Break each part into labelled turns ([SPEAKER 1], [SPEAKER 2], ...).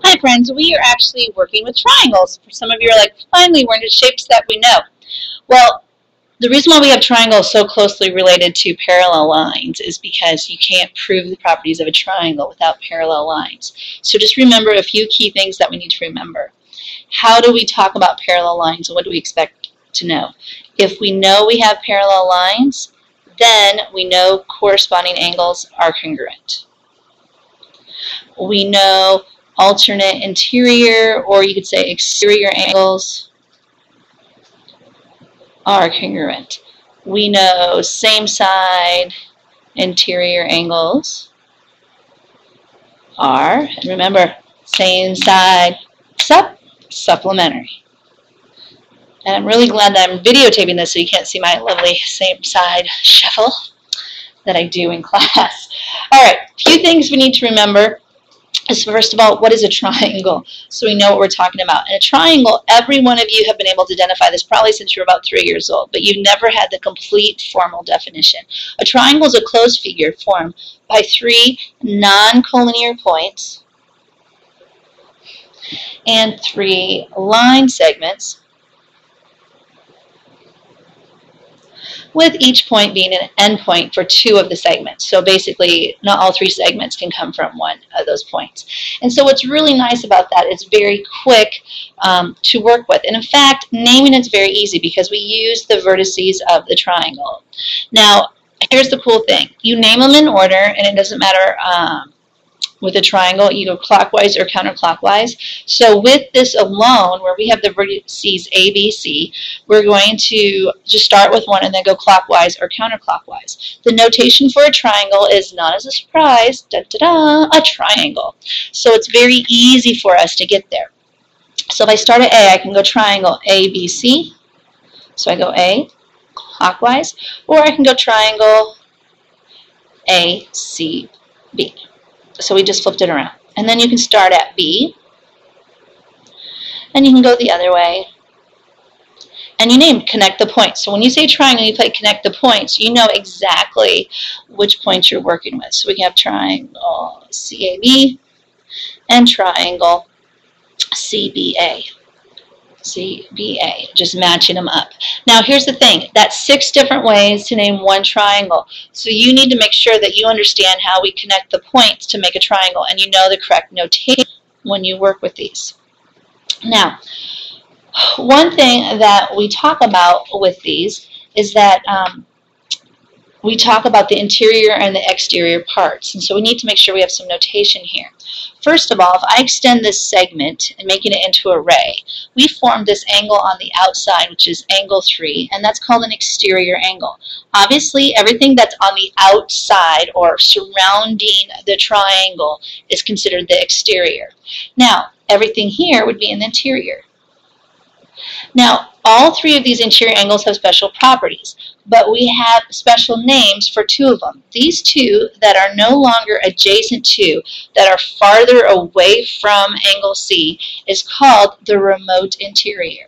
[SPEAKER 1] Hi friends, we are actually working with triangles. For some of you are like, finally we're into shapes that we know. Well, the reason why we have triangles so closely related to parallel lines is because you can't prove the properties of a triangle without parallel lines. So just remember a few key things that we need to remember. How do we talk about parallel lines and what do we expect to know? If we know we have parallel lines, then we know corresponding angles are congruent. We know alternate interior, or you could say exterior angles, are congruent. We know same side interior angles are, and remember, same side supplementary. And I'm really glad that I'm videotaping this so you can't see my lovely same side shuffle that I do in class. All right, a few things we need to remember is, first of all, what is a triangle? So we know what we're talking about. In a triangle, every one of you have been able to identify this probably since you were about 3 years old, but you've never had the complete formal definition. A triangle is a closed figure formed by 3 non-collinear points and 3 line segments, with each point being an endpoint for 2 of the segments. So basically, not all 3 segments can come from one of those points. And so what's really nice about that, it's very quick to work with. And in fact, naming it's very easy because we use the vertices of the triangle. Now, here's the cool thing. You name them in order, and it doesn't matter with a triangle, you go clockwise or counterclockwise. So with this alone, where we have the vertices A, B, C, we're going to just start with one and then go clockwise or counterclockwise. The notation for a triangle is, not as a surprise, a triangle. So it's very easy for us to get there. So if I start at A, I can go triangle A, B, C. So I go A, clockwise, or I can go triangle A, C, B. So we just flipped it around. And then you can start at B, and you can go the other way. And you name connect the points. So when you say triangle, you play connect the points, you know exactly which points you're working with. So we can have triangle CAB and triangle CBA. CBA, just matching them up. Now here's the thing, that's 6 different ways to name one triangle. So you need to make sure that you understand how we connect the points to make a triangle, and you know the correct notation when you work with these. Now, one thing that we talk about with these is that we talk about the interior and the exterior parts, and so we need to make sure we have some notation here. First of all, if I extend this segment and making it into a ray, we form this angle on the outside, which is angle 3, and that's called an exterior angle. Obviously, everything that's on the outside or surrounding the triangle is considered the exterior. Now, everything here would be in the interior. Now, all 3 of these interior angles have special properties, but we have special names for 2 of them. These 2 that are no longer adjacent to, that are farther away from angle C, is called the remote interior.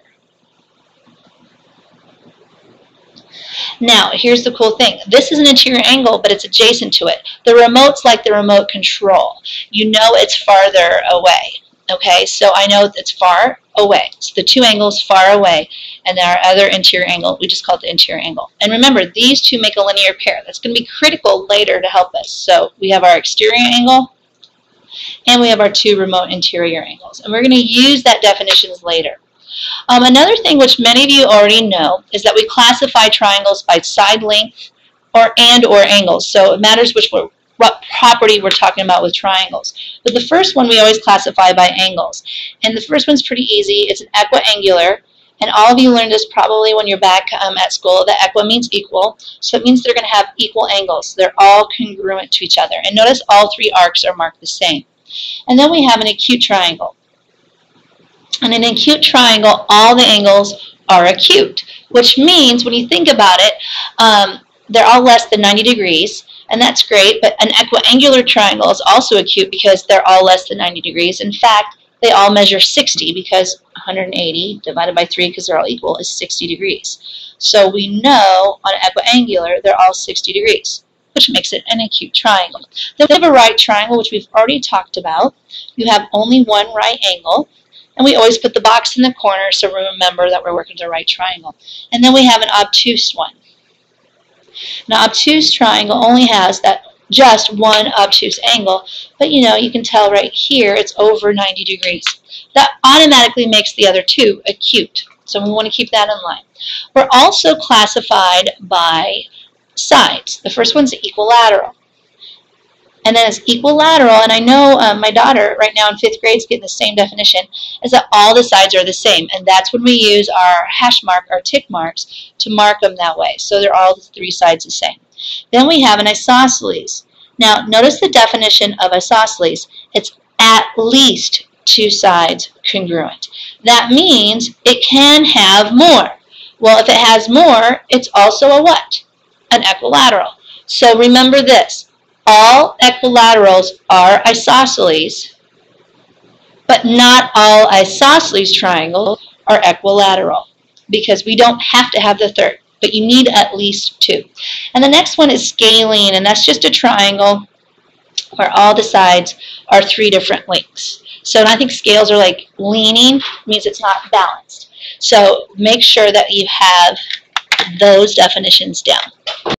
[SPEAKER 1] Now, here's the cool thing. This is an interior angle, but it's adjacent to it. The remote's like the remote control. You know it's farther away. Okay, so I know it's far away. So the 2 angles far away, and our other interior angle, we just call it the interior angle. And remember, these 2 make a linear pair. That's going to be critical later to help us. So we have our exterior angle, and we have our 2 remote interior angles. And we're going to use that definitions later. Another thing which many of you already know is that we classify triangles by side length or angles. So it matters what property we're talking about with triangles. But the first one we always classify by angles. And the first one's pretty easy. It's an equiangular. And all of you learned this probably when you're back at school, that equa means equal. So it means they're going to have equal angles. They're all congruent to each other. And notice all 3 arcs are marked the same. And then we have an acute triangle. And in an acute triangle, all the angles are acute, which means when you think about it, they're all less than 90 degrees. And that's great, but an equiangular triangle is also acute because they're all less than 90 degrees. In fact, they all measure 60 because 180 divided by 3, because they're all equal, is 60 degrees. So we know on an equiangular, they're all 60 degrees. which makes it an acute triangle. Then we have a right triangle, which we've already talked about. You have only one right angle, and we always put the box in the corner so we remember that we're working with a right triangle. And then we have an obtuse one. An obtuse triangle only has just one obtuse angle, but you can tell right here it's over 90 degrees. That automatically makes the other two acute, so we want to keep that in line. We're also classified by sides. The first one's equilateral. And then it's equilateral, and I know my daughter right now in 5th grade is getting the same definition, is that all the sides are the same, and that's when we use our hash mark, our tick marks, to mark them that way. So they're all the 3 sides the same. Then we have an isosceles. Now notice the definition of isosceles. It's at least 2 sides congruent. That means it can have more. Well, if it has more, it's also a what? An equilateral. So remember this. All equilaterals are isosceles, but not all isosceles triangles are equilateral, because we don't have to have the third, but you need at least 2. And the next one is scalene, and that's just a triangle where all the sides are 3 different lengths. So I think scales are like leaning, means it's not balanced. So make sure that you have those definitions down.